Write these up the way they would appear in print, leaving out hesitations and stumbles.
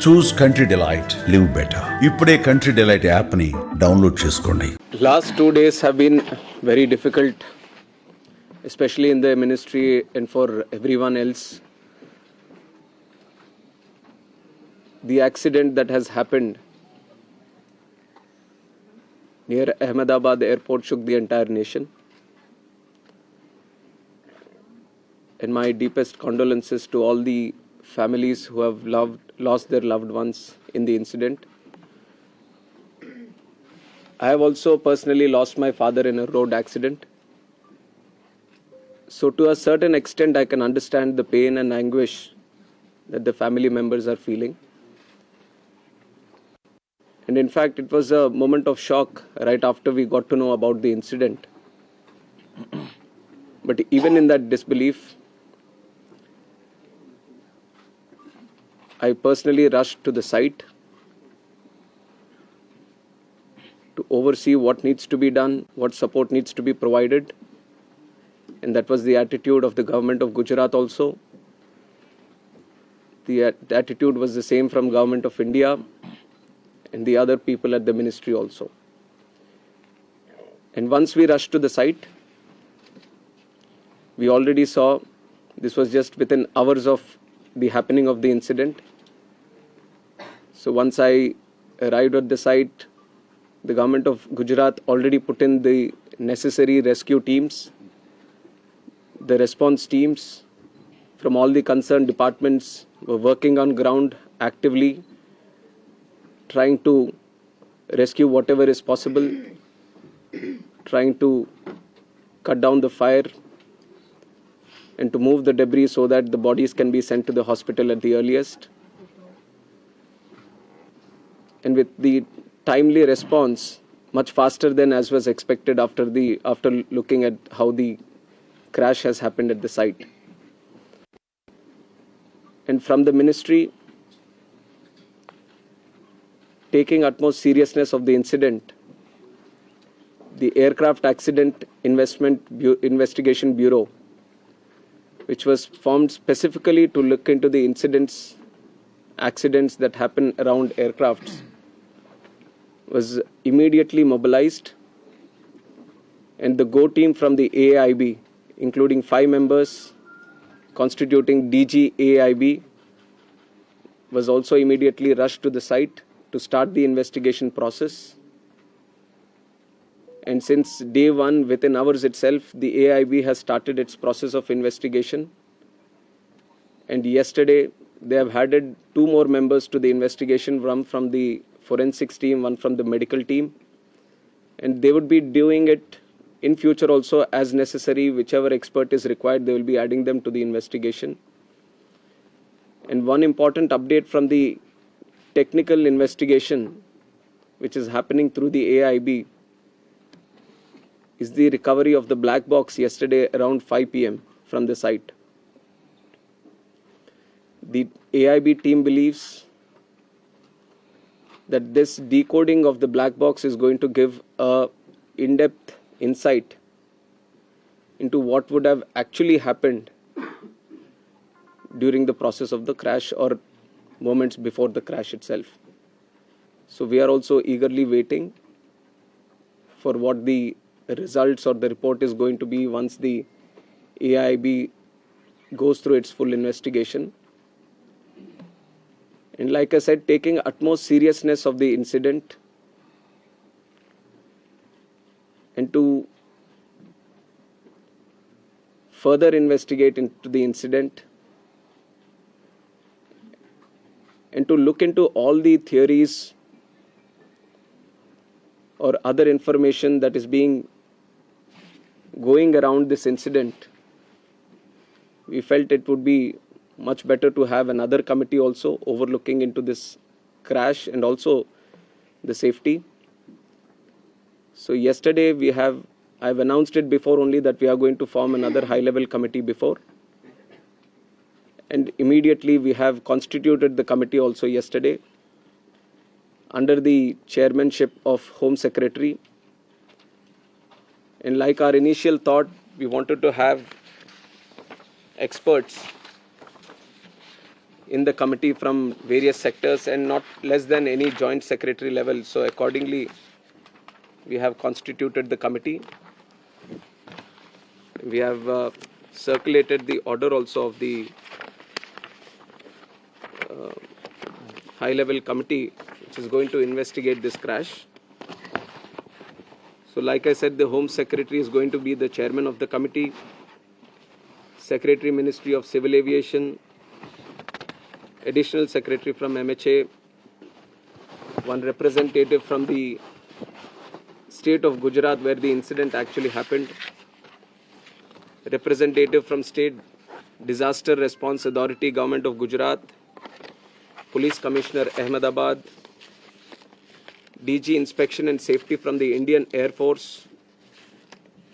చూస్ country delight live better. ఇప్పుడే country delight app ని download చేసుకోండి. Last 2 days have been very difficult, especially in the ministry and for everyone else. The accident that has happened near Ahmedabad airport shook the entire nation. And my deepest condolences to all the families who have lost their loved ones in the incident. I have also personally lost my father in a road accident. So to a certain extent, I can understand the pain and anguish that the family members are feeling. And in fact, it was a moment of shock right after we got to know about the incident. But even in that disbelief, I personally rushed to the site to oversee what needs to be done, what support needs to be provided. And that was the attitude of the government of Gujarat also. The attitude was the same from government of India and the other people at the ministry also. And once we rushed to the site, we already saw this was just within hours of the happening of the incident. So once I arrived at the site, the government of Gujarat already put in the necessary rescue teams, the response teams from all the concerned departments were working on ground actively, trying to rescue whatever is possible, trying to cut down the fire and to move the debris so that the bodies can be sent to the hospital at the earliest. And with the timely response, much faster than as was expected after looking at how the crash has happened at the site. And from the ministry, taking utmost seriousness of the incident, the Aircraft Accident Investigation Bureau, which was formed specifically to look into the accidents that happen around aircrafts, was immediately mobilized, and the GO team from the AIB, including 5 members constituting DG AIB, was also immediately rushed to the site to start the investigation process. And since day one, within hours itself, the AIB has started its process of investigation. And yesterday, they have added 2 more members to the investigation, one from the forensics team, one from the medical team. And they would be doing it in future also as necessary. Whichever expert is required, they will be adding them to the investigation. And one important update from the technical investigation, which is happening through the AIB, is the recovery of the black box yesterday around 5 p.m. from the site. The AIB team believes that this decoding of the black box is going to give a in-depth insight into what would have actually happened during the process of the crash or moments before the crash itself. So we are also eagerly waiting for what the results or the report is going to be once the AIB goes through its full investigation. And like I said, taking utmost seriousness of the incident and to further investigate into the incident and to look into all the theories or other information that is going around this incident, we felt it would be much better to have another committee also overlooking into this crash and also the safety. So yesterday I've announced it before only that we are going to form another high-level committee before. And immediately we have constituted the committee also yesterday under the chairmanship of Home Secretary. And like our initial thought, we wanted to have experts in the committee from various sectors and not less than any joint secretary level. So accordingly, we have constituted the committee. We have circulated the order also of the high-level committee which is going to investigate this crash. So like I said, the Home Secretary is going to be the chairman of the committee, Secretary Ministry of Civil Aviation, Additional Secretary from MHA, one representative from the state of Gujarat where the incident actually happened, representative from State Disaster Response Authority, Government of Gujarat, Police Commissioner Ahmedabad, DG Inspection and Safety from the Indian Air Force,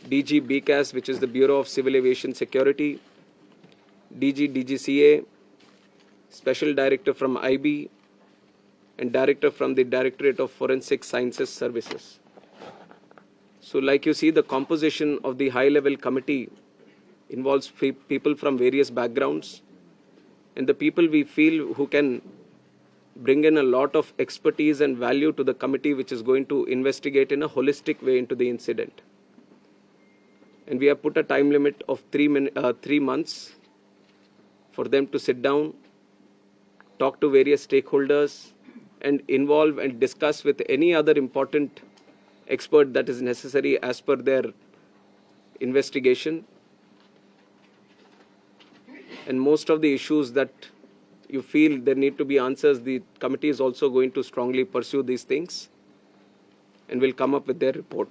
DG BCAS, which is the Bureau of Civil Aviation Security, DG DGCA, Special Director from IB, and Director from the Directorate of Forensic Sciences Services. So like you see, the composition of the high-level committee involves people from various backgrounds, and the people we feel who can bring in a lot of expertise and value to the committee which is going to investigate in a holistic way into the incident. And we have put a time limit of 3 months for them to sit down, talk to various stakeholders, and involve and discuss with any other important expert that is necessary as per their investigation. And most of the issues that you feel there need to be answers, the committee is also going to strongly pursue these things and will come up with their report.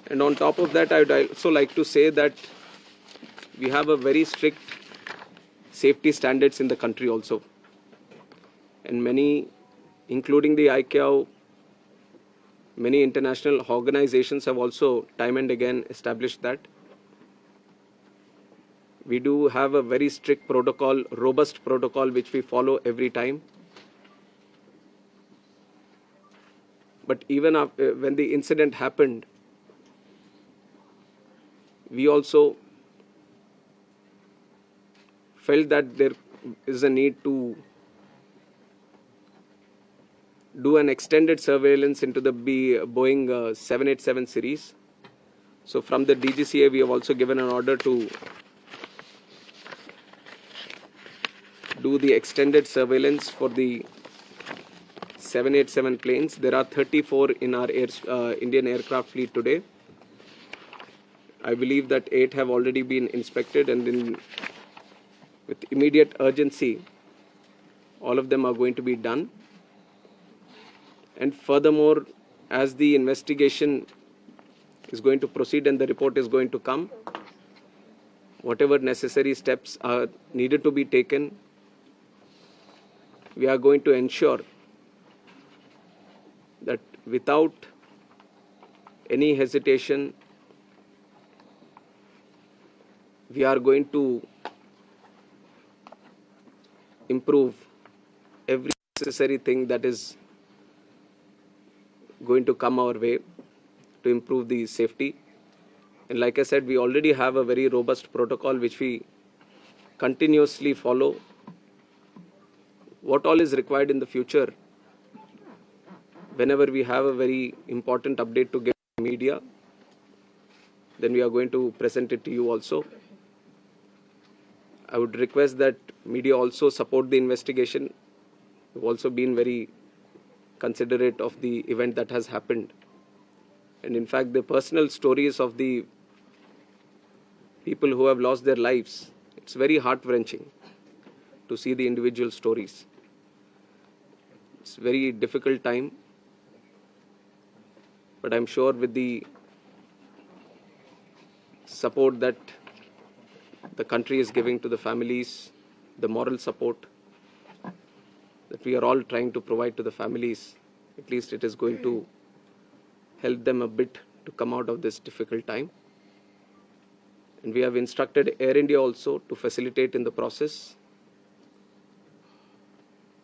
And on top of that, I would also like to say that we have a very strict safety standards in the country also. And many, including the ICAO, many international organizations have also time and again established that. We do have a very strict protocol, robust protocol, which we follow every time. But even after, when the incident happened, we also felt that there is a need to do an extended surveillance into the Boeing 787 series. So from the DGCA, we have also given an order to do the extended surveillance for the 787 planes. There are 34 in our Indian aircraft fleet today. I believe that 8 have already been inspected, and with immediate urgency, all of them are going to be done. And furthermore, as the investigation is going to proceed and the report is going to come, whatever necessary steps are needed to be taken, we are going to ensure that without any hesitation, we are going to improve every necessary thing that is going to come our way to improve the safety. And like I said, we already have a very robust protocol which we continuously follow. What all is required in the future, whenever we have a very important update to get to media, then we are going to present it to you also. I would request that media also support the investigation. We've also been very considerate of the event that has happened. And in fact, the personal stories of the people who have lost their lives, it's very heart-wrenching to see the individual stories. It's a very difficult time, but I'm sure with the support that the country is giving to the families, the moral support that we are all trying to provide to the families, at least it is going to help them a bit to come out of this difficult time. And we have instructed Air India also to facilitate in the process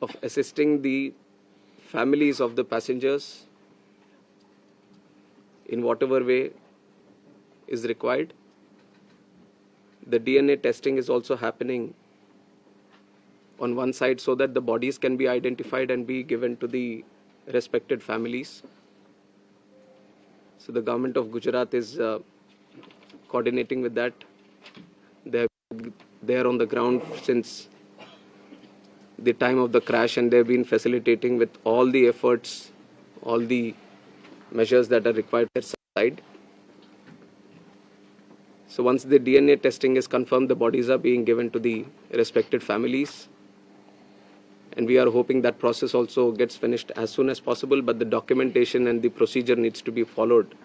of assisting the families of the passengers in whatever way is required. The DNA testing is also happening on one side so that the bodies can be identified and be given to the respected families. So the government of Gujarat is coordinating with that. They're on the ground since the time of the crash, and they've been facilitating with all the efforts, all the measures that are required on their side. So once the DNA testing is confirmed, the bodies are being given to the respected families. And we are hoping that process also gets finished as soon as possible, but the documentation and the procedure needs to be followed.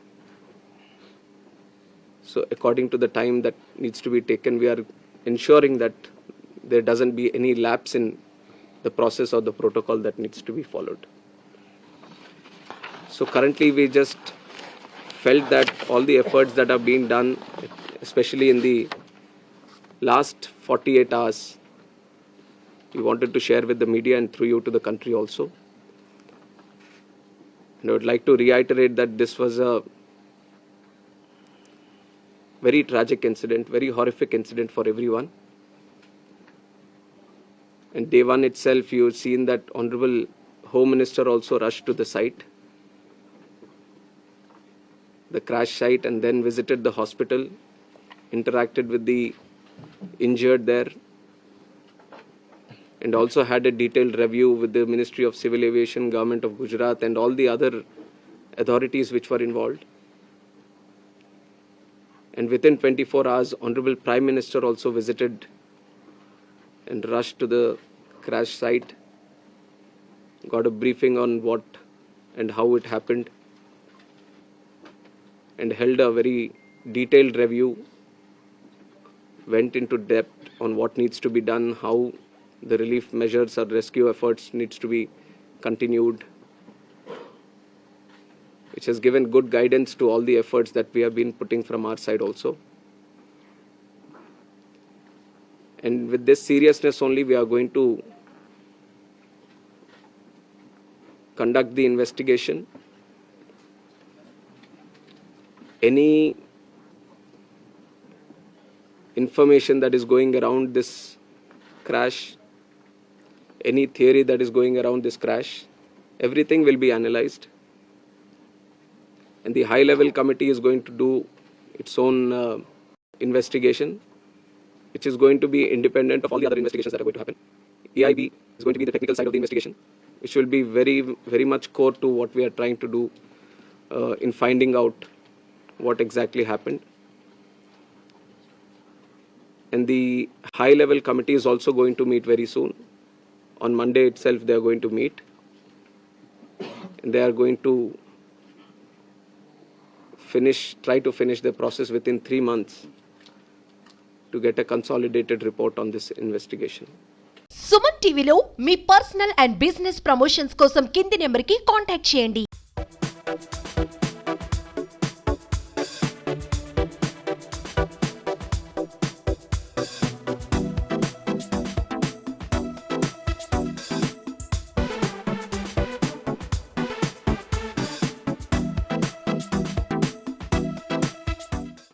So according to the time that needs to be taken, we are ensuring that there doesn't be any lapse in the process or the protocol that needs to be followed. So currently we just felt that all the efforts that are being done, especially in the last 48 hours, we wanted to share with the media and through you to the country also. And I would like to reiterate that this was a very tragic incident, very horrific incident for everyone. And day one itself, you've seen that Honorable Home Minister also rushed to the site, the crash site, and then visited the hospital, interacted with the injured there, and also had a detailed review with the Ministry of Civil Aviation, Government of Gujarat, and all the other authorities which were involved. And within 24 hours, Honorable Prime Minister also visited and rushed to the crash site, got a briefing on what and how it happened, and held a very detailed review, went into depth on what needs to be done, how the relief measures or rescue efforts needs to be continued, which has given good guidance to all the efforts that we have been putting from our side also. And with this seriousness only, we are going to conduct the investigation. Any information that is going around this crash, any theory that is going around this crash, everything will be analyzed. And the high-level committee is going to do its own investigation, which is going to be independent of all the other investigations that are going to happen. EIB is going to be the technical side of the investigation, which will be very, very much core to what we are trying to do in finding out what exactly happened. And the high-level committee is also going to meet very soon. On Monday itself, they are going to meet. And they are going to try to finish the process within 3 months to get a consolidated report on this investigation. Suman టీవీలో మీ personal and business promotions కోసం కింది నెంబర్కి contact చేయండి.